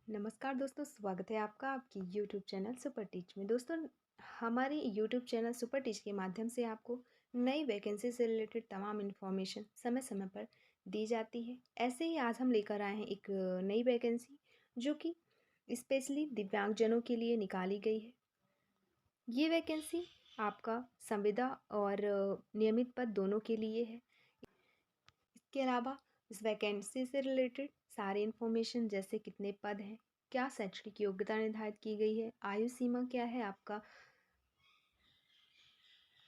नमस्कार दोस्तों, स्वागत है आपका आपकी यूट्यूब चैनल सुपर टीच में। दोस्तों, हमारी यूट्यूब चैनल सुपर टीच के माध्यम से आपको नई वैकेंसी से रिलेटेड तमाम इन्फॉर्मेशन समय समय पर दी जाती है। ऐसे ही आज हम लेकर आए हैं एक नई वैकेंसी जो कि स्पेशली दिव्यांगजनों के लिए निकाली गई है। ये वैकेंसी आपका संविदा और नियमित पद दोनों के लिए है। इसके अलावा इस वैकेंसी से रिलेटेड सारी इन्फॉर्मेशन जैसे कितने पद हैं, क्या शैक्षणिक योग्यता निर्धारित की गई है, आयु सीमा क्या है, आपका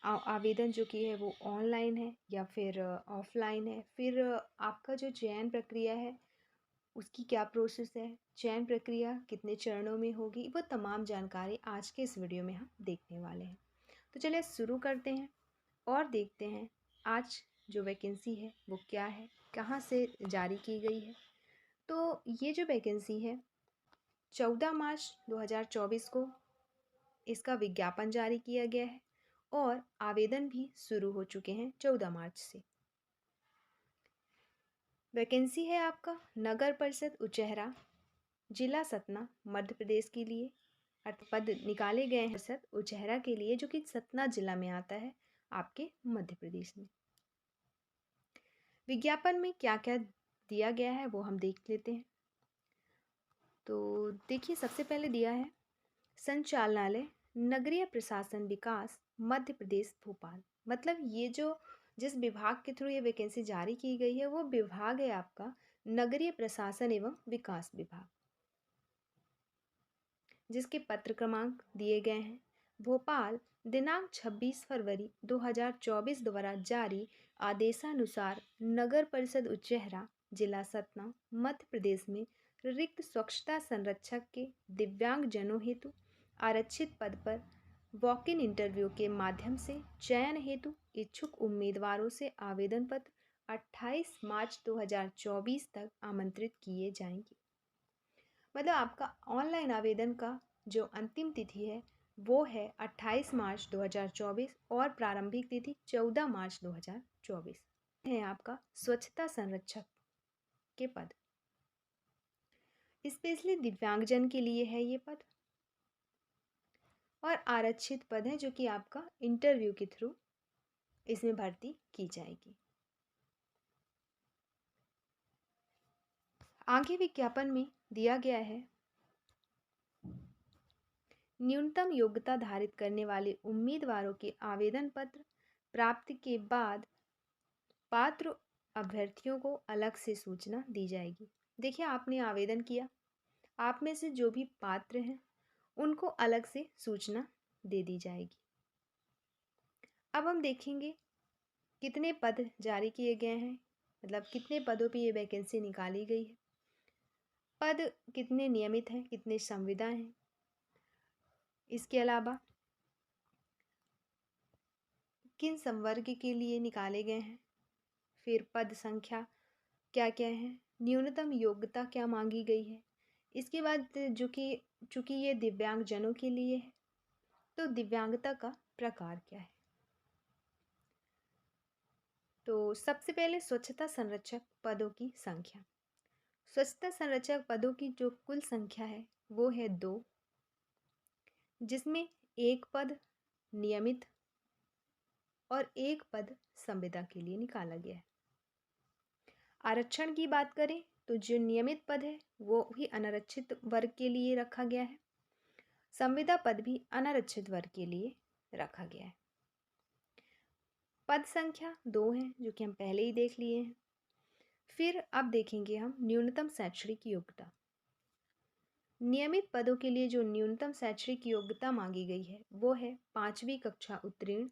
आवेदन जो कि है वो ऑनलाइन है या फिर ऑफलाइन है, फिर आपका जो चयन प्रक्रिया है उसकी क्या प्रोसेस है, चयन प्रक्रिया कितने चरणों में होगी, वो तमाम जानकारी आज के इस वीडियो में हम देखने वाले हैं। तो चलिए शुरू करते हैं और देखते हैं आज जो वैकेंसी है वो क्या है, कहाँ से जारी की गई है। तो ये जो वैकेंसी है 14 मार्च 2024 को इसका विज्ञापन जारी किया गया है और आवेदन भी शुरू हो चुके हैं 14 मार्च से। वैकेंसी है आपका नगर परिषद उचेहरा, जिला सतना, मध्य प्रदेश के लिए। पद निकाले गए हैं परिषद उचेहरा के लिए जो कि सतना जिला में आता है आपके मध्य प्रदेश में। विज्ञापन में क्या क्या दिया गया है वो हम देख लेते हैं। तो देखिए, सबसे पहले दिया है संचालनालय नगरीय प्रशासन विकास मध्य प्रदेश भोपाल। मतलब ये जो जिस विभाग के थ्रू ये वैकेंसी जारी की गई है वो विभाग है आपका नगरीय प्रशासन एवं विकास विभाग, जिसके पत्र क्रमांक दिए गए हैं भोपाल, दिनांक 26 फरवरी 2024 द्वारा जारी आदेशानुसार नगर परिषद उचेहरा, जिला सतना, मध्य प्रदेश में रिक्त स्वच्छता संरक्षक के दिव्यांग जनों हेतु आरक्षित पद पर वॉक इन इंटरव्यू के माध्यम से चयन हेतु इच्छुक उम्मीदवारों से आवेदन पत्र 28 मार्च 2024 तक आमंत्रित किए जाएंगे। मतलब आपका ऑनलाइन आवेदन का जो अंतिम तिथि है वो है 28 मार्च 2024 और प्रारंभिक तिथि 14 मार्च 2024 है। आपका स्वच्छता संरक्षक के पद स्पेशली दिव्यांगजन के लिए है ये पद और आरक्षित पद है जो कि आपका इंटरव्यू के थ्रू इसमें भर्ती की जाएगी। आगे विज्ञापन में दिया गया है न्यूनतम योग्यता धारित करने वाले उम्मीदवारों के आवेदन पत्र प्राप्ति के बाद पात्र अभ्यर्थियों को अलग से सूचना दी जाएगी। देखिए, आपने आवेदन किया, आप में से जो भी पात्र हैं उनको अलग से सूचना दे दी जाएगी। अब हम देखेंगे कितने पद जारी किए गए हैं, मतलब कितने पदों पे ये वैकेंसी निकाली गई है, पद कितने नियमित हैं, कितने संविदा हैं, इसके अलावा किन संवर्ग के लिए निकाले गए हैं, फिर पद संख्या क्या क्या है, न्यूनतम योग्यता क्या मांगी गई है। इसके बाद जो कि चूँकि ये दिव्यांगजनों के लिए है तो दिव्यांगता का प्रकार क्या है। तो सबसे पहले स्वच्छता संरक्षक पदों की संख्या। स्वच्छता संरक्षक पदों की जो कुल संख्या है वो है 2, जिसमें एक पद नियमित और एक पद संविदा के लिए निकाला गया है। आरक्षण की बात करें तो जो नियमित पद है वो भी अनारक्षित वर्ग के लिए रखा गया है, संविदा पद भी अनारक्षित वर्ग के लिए रखा गया है। पद संख्या 2 है जो कि हम पहले ही देख लिए हैं। फिर अब देखेंगे हम न्यूनतम शैक्षणिक योग्यता। नियमित पदों के लिए जो न्यूनतम शैक्षणिक योग्यता मांगी गई है वो है 5वीं कक्षा उत्तीर्ण,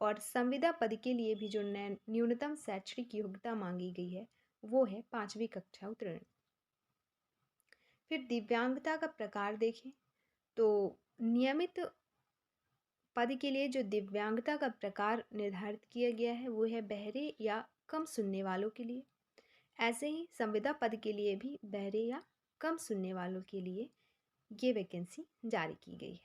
और संविदा पद के लिए भी जो न्यूनतम शैक्षणिक योग्यता मांगी गई है वो है 5वीं कक्षा उत्तीर्ण। फिर दिव्यांगता का प्रकार देखें तो नियमित पद के लिए जो दिव्यांगता का प्रकार निर्धारित किया गया है वो है बहरे या कम सुनने वालों के लिए। ऐसे ही संविदा पद के लिए भी बहरे या कम सुनने वालों के लिए ये वैकेंसी जारी की गई है।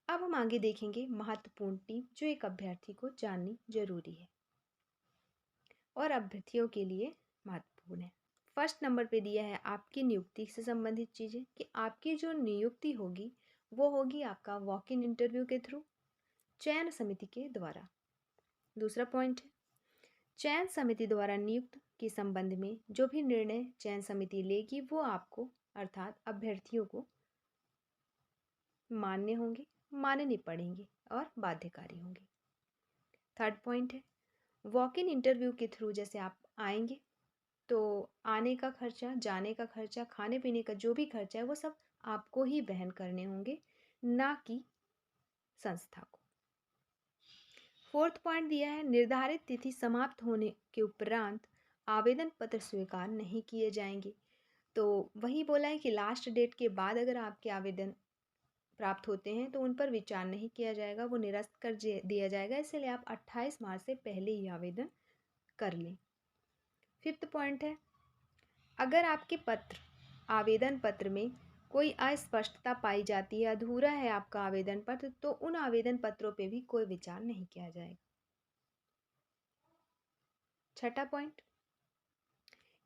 अब हम आगे देखेंगे महत्वपूर्ण टीप जो एक अभ्यर्थी को जाननी जरूरी है और अभ्यर्थियों के लिए महत्वपूर्ण है। फर्स्ट नंबर पे दिया है आपकी नियुक्ति से संबंधित चीज़ें कि आपकी जो नियुक्ति होगी वो होगी आपका वॉक इन इंटरव्यू के थ्रू, चयन समिति के द्वारा। दूसरा पॉइंट है, चयन समिति द्वारा नियुक्त के संबंध में जो भी निर्णय चयन समिति लेगी वो आपको अर्थात अभ्यर्थियों को मान्य होंगे, मानने पड़ेंगे और बाध्यकारी होंगे। थर्ड पॉइंट है, वॉक इन इंटरव्यू के थ्रू जैसे आप आएंगे तो आने का खर्चा, जाने का खर्चा, खाने पीने का जो भी खर्चा है वो सब आपको ही वहन करने होंगे, ना कि संस्था को। फोर्थ पॉइंट दिया है, निर्धारित तिथि समाप्त होने के उपरांत आवेदन पत्र स्वीकार नहीं किए जाएंगे। तो वही बोला है कि लास्ट डेट के बाद अगर आपके आवेदन प्राप्त होते हैं तो उन पर विचार नहीं किया जाएगा, वो निरस्त कर दिया जाएगा। इसलिए आप 28 मार्च से पहले ही आवेदन कर लें। फिफ्थ पॉइंट है, अगर आपके आवेदन पत्र में कोई अस्पष्टता पाई जाती है, अधूरा है आपका आवेदन पत्र, तो उन आवेदन पत्रों पे भी कोई विचार नहीं किया जाएगा। छठा पॉइंट,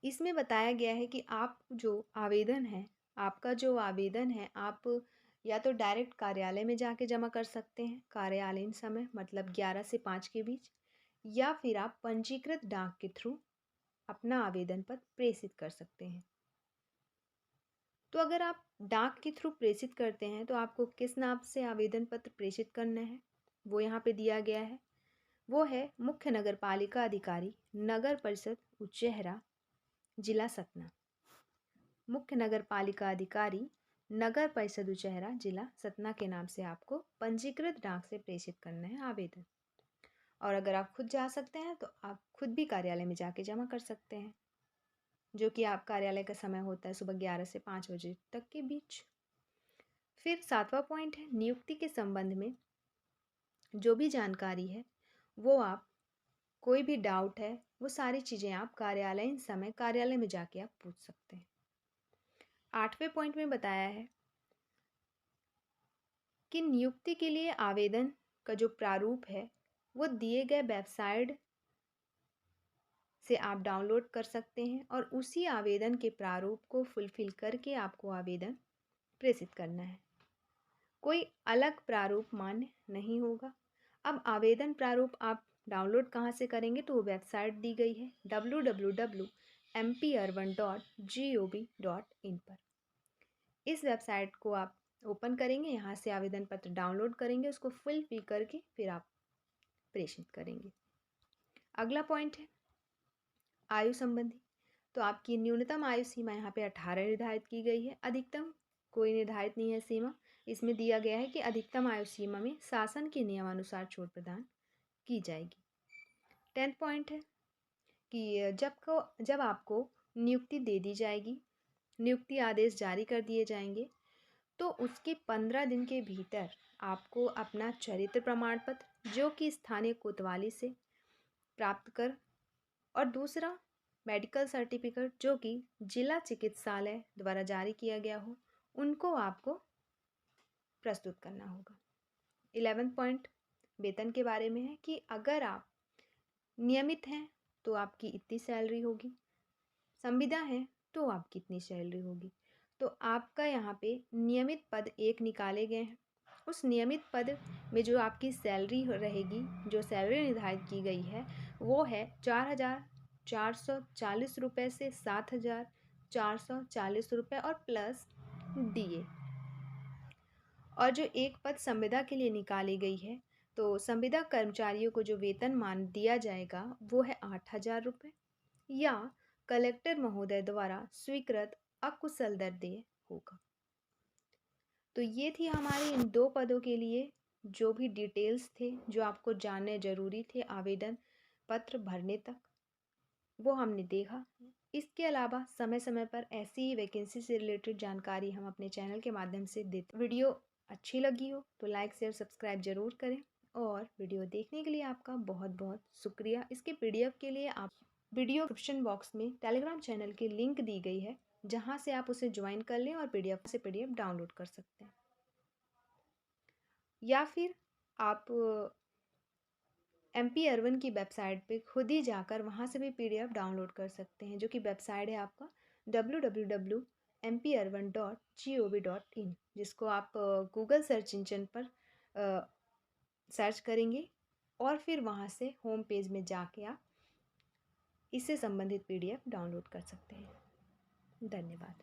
इसमें बताया गया है कि आप जो आवेदन है, आपका जो आवेदन है, आप या तो डायरेक्ट कार्यालय में जाके जमा कर सकते हैं, कार्यालयीन समय मतलब 11 से 5 के बीच, या फिर आप पंजीकृत डाक के थ्रू अपना आवेदन पत्र प्रेषित कर सकते हैं। तो अगर आप डाक के थ्रू प्रेषित करते हैं तो आपको किस नाम से आवेदन पत्र प्रेषित करना है वो यहाँ पे दिया गया है। वो है मुख्य नगर पालिका अधिकारी, नगर परिषद उचेहरा, जिला सतना। मुख्य नगर पालिका अधिकारी, नगर परिषद उचेहरा, जिला सतना के नाम से आपको पंजीकृत डाक से प्रेषित करना है आवेदन। और अगर आप खुद जा सकते हैं तो आप खुद भी कार्यालय में जाके जमा कर सकते हैं, जो कि आप कार्यालय का समय होता है सुबह 11 से 5 बजे तक के बीच। फिर सातवां पॉइंट है, नियुक्ति के संबंध में जो भी जानकारी है वो आप, कोई भी डाउट है वो सारी चीज़ें आप कार्यालयीन समय कार्यालय में जाके आप पूछ सकते हैं। आठवें पॉइंट में बताया है कि नियुक्ति के लिए आवेदन का जो प्रारूप है वो दिए गए वेबसाइट से आप डाउनलोड कर सकते हैं और उसी आवेदन के प्रारूप को फुलफिल करके आपको आवेदन प्रेषित करना है। कोई अलग प्रारूप मान्य नहीं होगा। अब आवेदन प्रारूप आप डाउनलोड कहाँ से करेंगे तो वो वेबसाइट दी गई है www.mprban.gov.in पर। इस वेबसाइट को आप ओपन करेंगे, यहाँ से आवेदन पत्र डाउनलोड करेंगे, उसको फुलफिल करके फिर आप प्रेषित करेंगे। अगला पॉइंट है आयु संबंधी। तो आपकी न्यूनतम आयु सीमा यहाँ पे 18 निर्धारित की गई है, अधिकतम कोई निर्धारित नहीं है सीमा। इसमें दिया गया है कि अधिकतम आयु सीमा में शासन के नियमानुसार छूट प्रदान की जाएगी। 10th पॉइंट है कि जब आपको नियुक्ति दे दी जाएगी, नियुक्ति आदेश जारी कर दिए जाएंगे, तो उसके 15 दिन के भीतर आपको अपना चरित्र प्रमाण पत्र जो कि स्थानीय कोतवाली से प्राप्त कर, और दूसरा मेडिकल सर्टिफिकेट जो कि जिला चिकित्सालय द्वारा जारी किया गया हो, उनको आपको प्रस्तुत करना होगा। 11th पॉइंट वेतन के बारे में है कि अगर आप नियमित हैं तो आपकी इतनी सैलरी होगी, संविदा है तो आपकी इतनी सैलरी होगी। तो आपका यहाँ पे नियमित पद एक निकाले गए हैं, उस नियमित पद में जो आपकी सैलरी रहेगी, जो सैलरी निर्धारित की गई है वो है 4,440 रुपये से 7,440 रुपये और प्लस DA। और जो एक पद संविदा के लिए निकाली गई है, तो संविदा कर्मचारियों को जो वेतन मान दिया जाएगा वो है 8,000 रुपये या कलेक्टर महोदय द्वारा स्वीकृत अकुशल दर देय होगा। तो ये थी हमारी इन 2 पदों के लिए जो भी डिटेल्स थे जो आपको जानने जरूरी थे आवेदन पत्र भरने तक, वो हमने देखा। इसके अलावा समय समय पर ऐसी ही वैकेंसी से रिलेटेड जानकारी हम अपने चैनल के माध्यम से देते। वीडियो अच्छी लगी हो तो लाइक शेयर सब्सक्राइब जरूर करें, और वीडियो देखने के लिए आपका बहुत बहुत शुक्रिया। इसके PDF के लिए आप वीडियो डिस्क्रिप्शन बॉक्स में टेलीग्राम चैनल की लिंक दी गई है, जहां से आप उसे ज्वाइन कर लें और PDF डाउनलोड कर सकते हैं, या फिर आप MP अर्बन की वेबसाइट पे खुद ही जाकर वहाँ से भी PDF डाउनलोड कर सकते हैं, जो कि वेबसाइट है आपका www.mprvan.gov.in, जिसको आप गूगल सर्च इंजन पर सर्च करेंगे और फिर वहाँ से होम पेज में जाके आप इससे संबंधित PDF डाउनलोड कर सकते हैं। धन्यवाद।